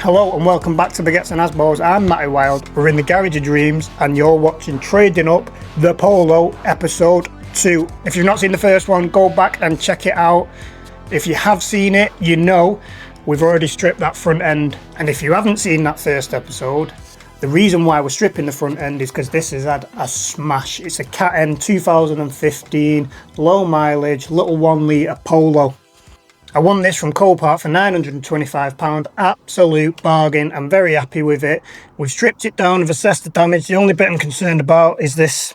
Hello and welcome back to Baguettes and ASBOs. I'm Matty Weld, we're in the Garage of Dreams and you're watching Trading Up the Polo episode 2. If you've not seen the first one, go back and check it out. If you have seen it, you know we've already stripped that front end. And if you haven't seen that first episode, the reason why we're stripping the front end is because this has had a smash. It's a Cat End 2015, low mileage, little 1 litre Polo. I won this from Copart for £925, absolute bargain. I'm very happy with it. We've stripped it down, we've assessed the damage. The only bit I'm concerned about is this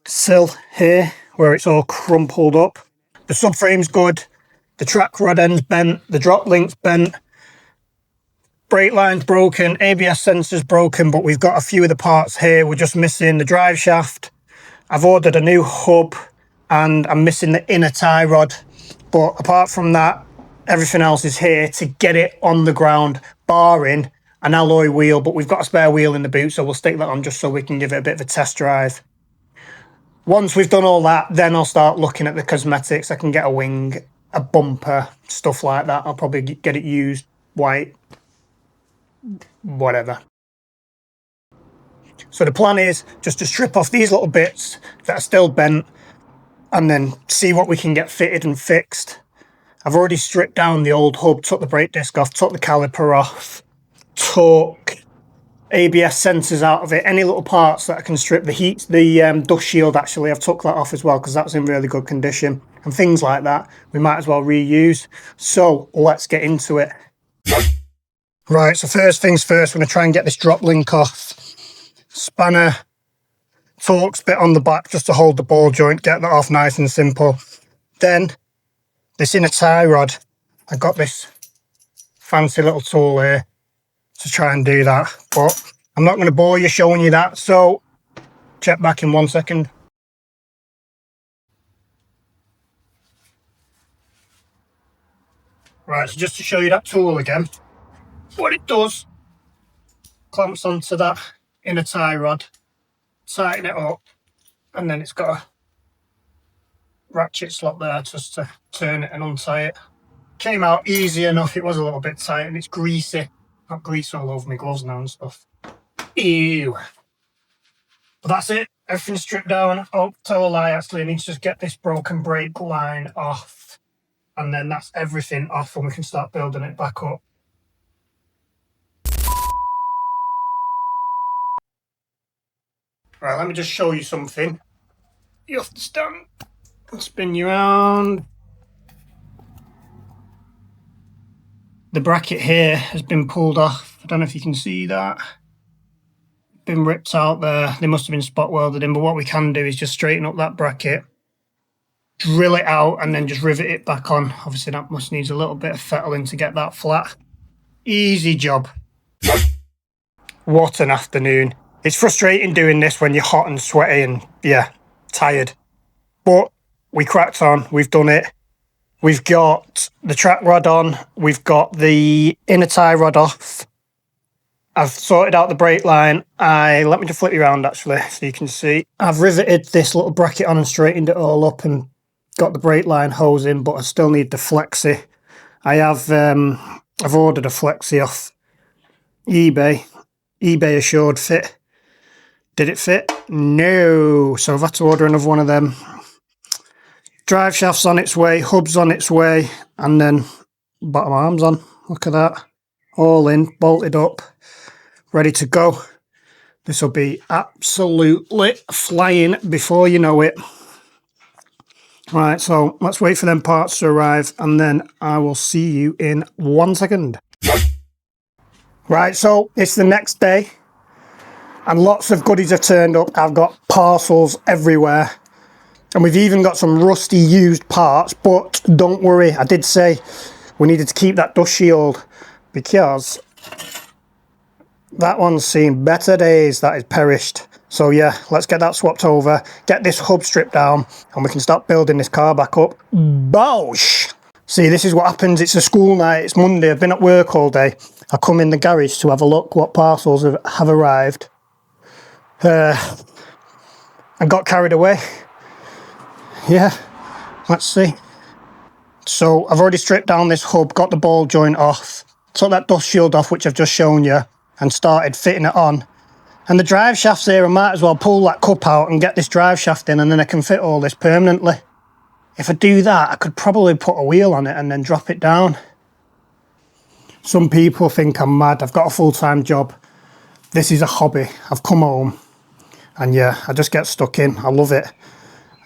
sill here, where it's all crumpled up. The subframe's good, the track rod end's bent, the drop link's bent, brake line's broken, ABS sensor's broken, but we've got a few of the parts here. We're just missing the drive shaft. I've ordered a new hub and I'm missing the inner tie rod. But apart from that, everything else is here to get it on the ground, barring an alloy wheel. But we've got a spare wheel in the boot, so we'll stick that on just so we can give it a bit of a test drive. Once we've done all that, then I'll start looking at the cosmetics. I can get a wing, a bumper, stuff like that. I'll probably get it used, white, whatever. So the plan is just to strip off these little bits that are still bent, and then see what we can get fitted and fixed. I've already stripped down the old hub, took the brake disc off, took the caliper off, took ABS sensors out of it, any little parts that I can strip. The dust shield, actually, I've took that off as well because that's in really good condition. And things like that, we might as well reuse. So let's get into it. Right, so first things first, we're going to try and get this drop link off. Spanner, Torx bit on the back just to hold the ball joint, get that off nice and simple. Then this inner tie rod, I got this fancy little tool here to try and do that, but I'm not going to bore you showing you that, so check back in 1 second. Right, so just to show you that tool again, what it does, clamps onto that inner tie rod, tighten it up, and then it's got a ratchet slot there just to turn it and untie it. Came out easy enough. It was a little bit tight and it's greasy. Got grease all over my gloves now and stuff. Ew. But that's it. Everything's stripped down. Oh, tell a lie, actually. I need to just get this broken brake line off, and then that's everything off and we can start building it back up. Right, let me just show you something. You have to stand and spin you around. The bracket here has been pulled off. I don't know if you can see that. Been ripped out there. They must have been spot welded in, but what we can do is just straighten up that bracket, drill it out, and then just rivet it back on. Obviously that must needs a little bit of fettling to get that flat. Easy job. What an afternoon. It's frustrating doing this when you're hot and sweaty and, yeah, tired. But we cracked on. We've done it. We've got the track rod on. We've got the inner tie rod off. I've sorted out the brake line. Let me just flip you around, actually, so you can see. I've riveted this little bracket on and straightened it all up and got the brake line hose in, but I still need the flexi. I've ordered a flexi off eBay assured fit. Did it fit? No. So I've had to order another one of them. Drive shaft's on its way, hub's on its way, and then bottom arm's on. Look at that. All in, bolted up, ready to go. This will be absolutely flying before you know it. Right, so let's wait for them parts to arrive, and then I will see you in 1 second. Right, so it's the next day. And lots of goodies have turned up. I've got parcels everywhere. And we've even got some rusty used parts. But don't worry, I did say we needed to keep that dust shield because that one's seen better days. That is perished. So yeah, let's get that swapped over. Get this hub stripped down and we can start building this car back up. Bosh! See, this is what happens. It's a school night. It's Monday. I've been at work all day. I come in the garage to have a look what parcels have arrived. I got carried away. Yeah, let's see. So I've already stripped down this hub, got the ball joint off. took that dust shield off, which I've just shown you, and started fitting it on. And the drive shaft's here, I might as well pull that cup out and get this drive shaft in, and then I can fit all this permanently. If I do that, I could probably put a wheel on it and then drop it down. Some people think I'm mad. I've got a full-time job. This is a hobby. I've come home and yeah, I just get stuck in. I love it.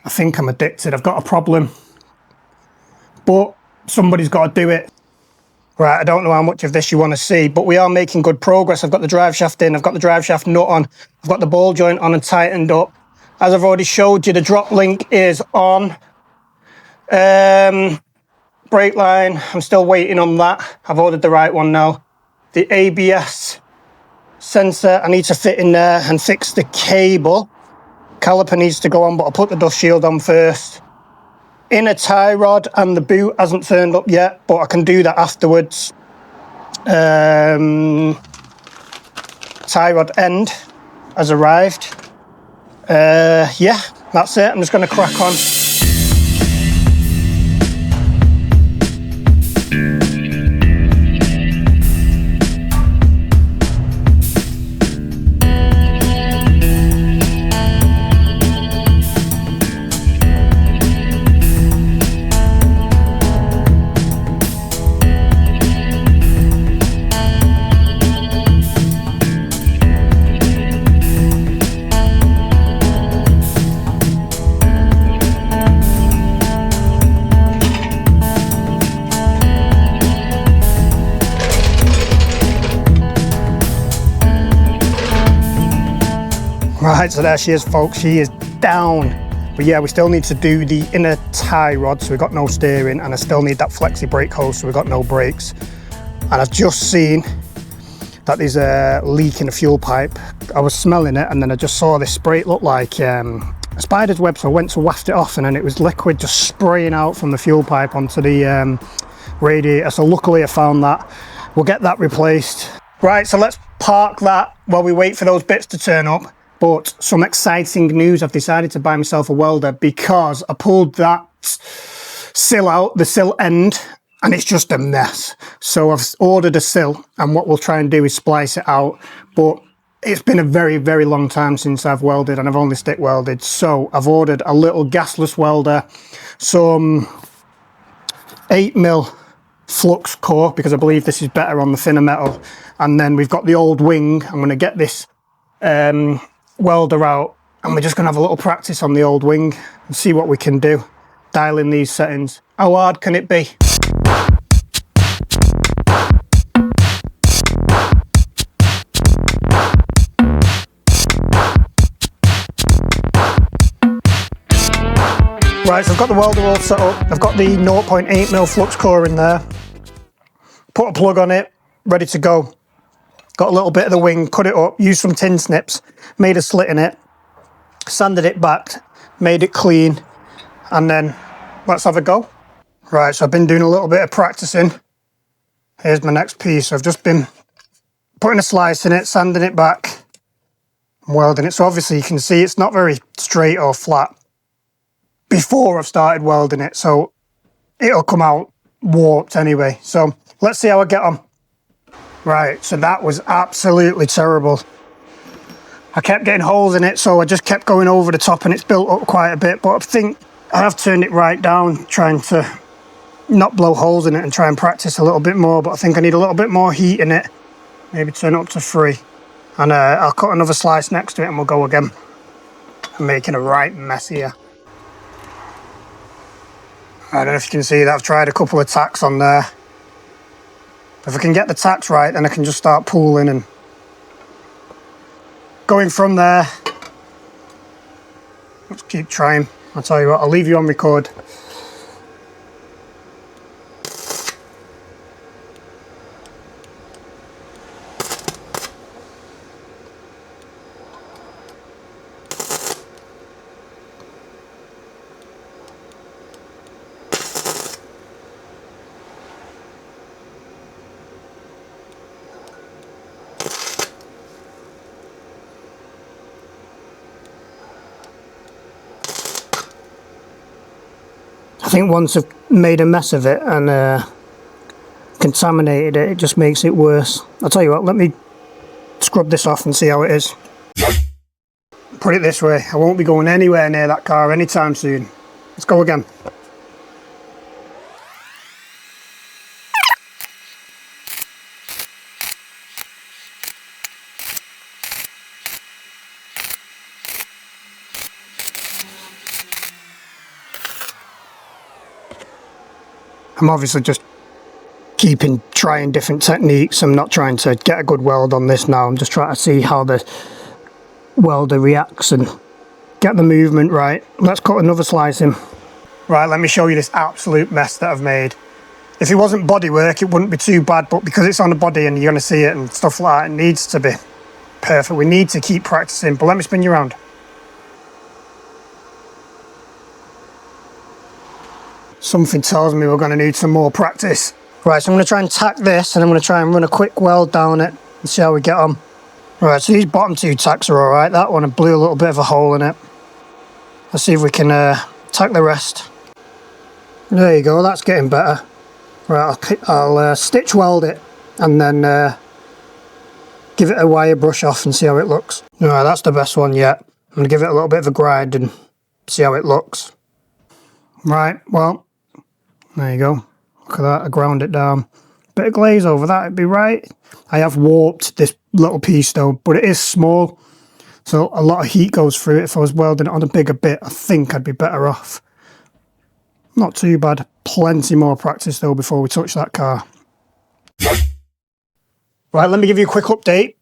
I think I'm addicted. I've got a problem. But somebody's got to do it. Right, I don't know how much of this you want to see, but we are making good progress. I've got the drive shaft in. I've got the drive shaft nut on. I've got the ball joint on and tightened up. As I've already showed you, the drop link is on. Brake line, I'm still waiting on that. I've ordered the right one now. The ABS sensor, I need to fit in there and fix the cable. Caliper needs to go on, but I'll put the dust shield on first. Inner tie rod and the boot hasn't turned up yet, but I can do that afterwards. Tie rod end has arrived. Yeah, that's it. I'm just going to crack on. Right, so there she is, folks. She is down. But yeah, we still need to do the inner tie rod, so we've got no steering, and I still need that flexi brake hose, so we've got no brakes. And I've just seen that there's a leak in the fuel pipe. I was smelling it, and then I just saw this spray. It looked like a spider's web, so I went to waft it off, and then it was liquid just spraying out from the fuel pipe onto the radiator. So luckily I found that. We'll get that replaced. Right, so let's park that while we wait for those bits to turn up. But some exciting news, I've decided to buy myself a welder because I pulled that sill out, the sill end, and it's just a mess. So I've ordered a sill, and what we'll try and do is splice it out. But it's been a very, very long time since I've welded, and I've only stick welded. So I've ordered a little gasless welder, some 8mm flux core, because I believe this is better on the thinner metal. And then we've got the old wing. I'm going to get this welder out, and we're just going to have a little practice on the old wing and see what we can do. Dial in these settings. How hard can it be? Right, so I've got the welder all set up. I've got the 0.8mm flux core in there. Put a plug on it, ready to go. Got a little bit of the wing, cut it up, used some tin snips, made a slit in it, sanded it back, made it clean, and then let's have a go. Right, so I've been doing a little bit of practicing. Here's my next piece. I've just been putting a slice in it, sanding it back, and welding it. So obviously you can see it's not very straight or flat before I've started welding it, so it'll come out warped anyway. So let's see how I get on. Right, so that was absolutely terrible. I kept getting holes in it, so I just kept going over the top, and it's built up quite a bit, but I think I have turned it right down, trying to not blow holes in it and try and practice a little bit more, but I think I need a little bit more heat in it. Maybe turn it up to 3. And I'll cut another slice next to it and we'll go again. I'm making a right mess here. I don't know if you can see that I've tried a couple of tacks on there. If I can get the tacks right, then I can just start pulling and going from there. Let's keep trying. I'll tell you what, I'll leave you on record. I think once I've made a mess of it and can contaminated it, it just makes it worse. I'll tell you what, let me scrub this off and see how it is. Put it this way, I won't be going anywhere near that car anytime soon. Let's go again. I'm obviously just trying different techniques. I'm not trying to get a good weld on this now. I'm just trying to see how the welder reacts and get the movement right. Let's cut another slice in. Right, let me show you this absolute mess that I've made. If it wasn't bodywork, it wouldn't be too bad, but because it's on the body and you're going to see it and stuff like that, it needs to be perfect. We need to keep practicing, but let me spin you around. Something tells me we're going to need some more practice. Right, so I'm going to try and tack this, and I'm going to try and run a quick weld down it and see how we get on. Right, so these bottom two tacks are alright. That one, I blew a little bit of a hole in it. Let's see if we can tack the rest. There you go, that's getting better. Right, I'll stitch weld it and then give it a wire brush off and see how it looks. Right, that's the best one yet. I'm going to give it a little bit of a grind and see how it looks. Right, well, there you go. Look at that, I ground it down. Bit of glaze over that, it'd be right. I have warped this little piece though, but it is small, so a lot of heat goes through it. If I was welding it on a bigger bit, I think I'd be better off. Not too bad. Plenty more practice though before we touch that car. Right, let me give you a quick update.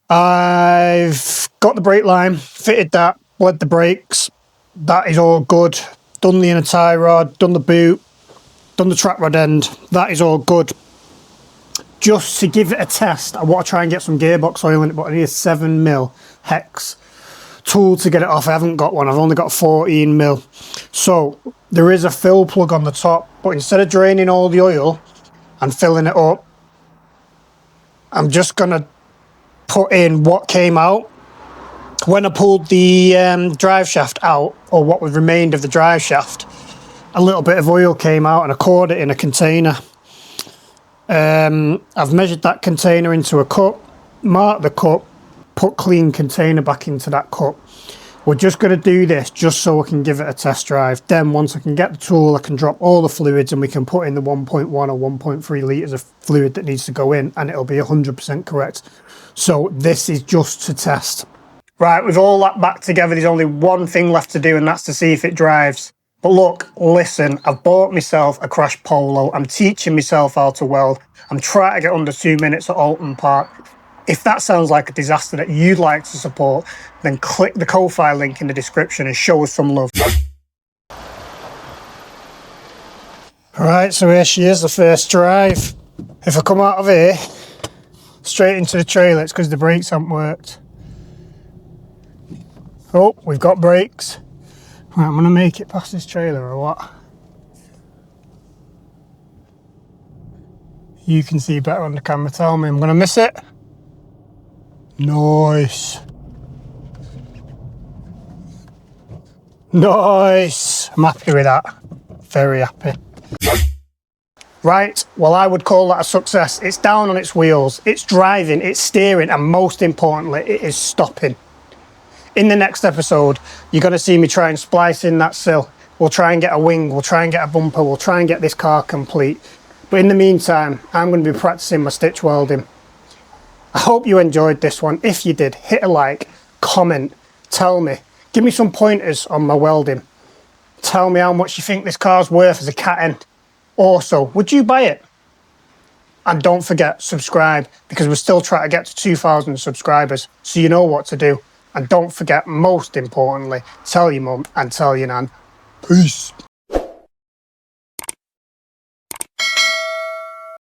I've got the brake line, fitted that, bled the brakes. That is all good. Done the inner tie rod, done the boot, done the track rod end. That is all good. Just to give it a test, I want to try and get some gearbox oil in it, but I need a 7mm hex tool to get it off. I haven't got one, I've only got 14mm. So there is a fill plug on the top, but instead of draining all the oil and filling it up, I'm just going to put in what came out. When I pulled the drive shaft out, or what was remained of the drive shaft, a little bit of oil came out and I poured it in a container. I've measured that container into a cup, marked the cup, put clean container back into that cup. We're just going to do this just so I can give it a test drive. Then once I can get the tool, I can drop all the fluids and we can put in the 1.1 or 1.3 litres of fluid that needs to go in, and it'll be 100% correct. So this is just to test. Right, with all that back together, there's only one thing left to do, and that's to see if it drives. But look, listen, I've bought myself a Crash Polo. I'm teaching myself how to weld. I'm trying to get under 2 minutes at Alton Park. If that sounds like a disaster that you'd like to support, then click the Ko-Fi link in the description and show us some love. Right, so here she is, the first drive. If I come out of here, straight into the trailer, it's because the brakes haven't worked. Oh, we've got brakes. Right, I'm going to make it past this trailer or what? You can see better on the camera, tell me. I'm going to miss it. Nice. Nice. I'm happy with that. Very happy. Right, well, I would call that a success. It's down on its wheels, it's driving, it's steering, and most importantly, it is stopping. In the next episode, you're going to see me try and splice in that sill. We'll try and get a wing, we'll try and get a bumper, we'll try and get this car complete. But in the meantime, I'm going to be practicing my stitch welding. I hope you enjoyed this one. If you did, hit a like, comment, tell me. Give me some pointers on my welding. Tell me how much you think this car's worth as a cat end. Also, would you buy it? And don't forget, subscribe, because we're still trying to get to 2,000 subscribers, so you know what to do. And don't forget, most importantly, tell your mum and tell your nan. Peace.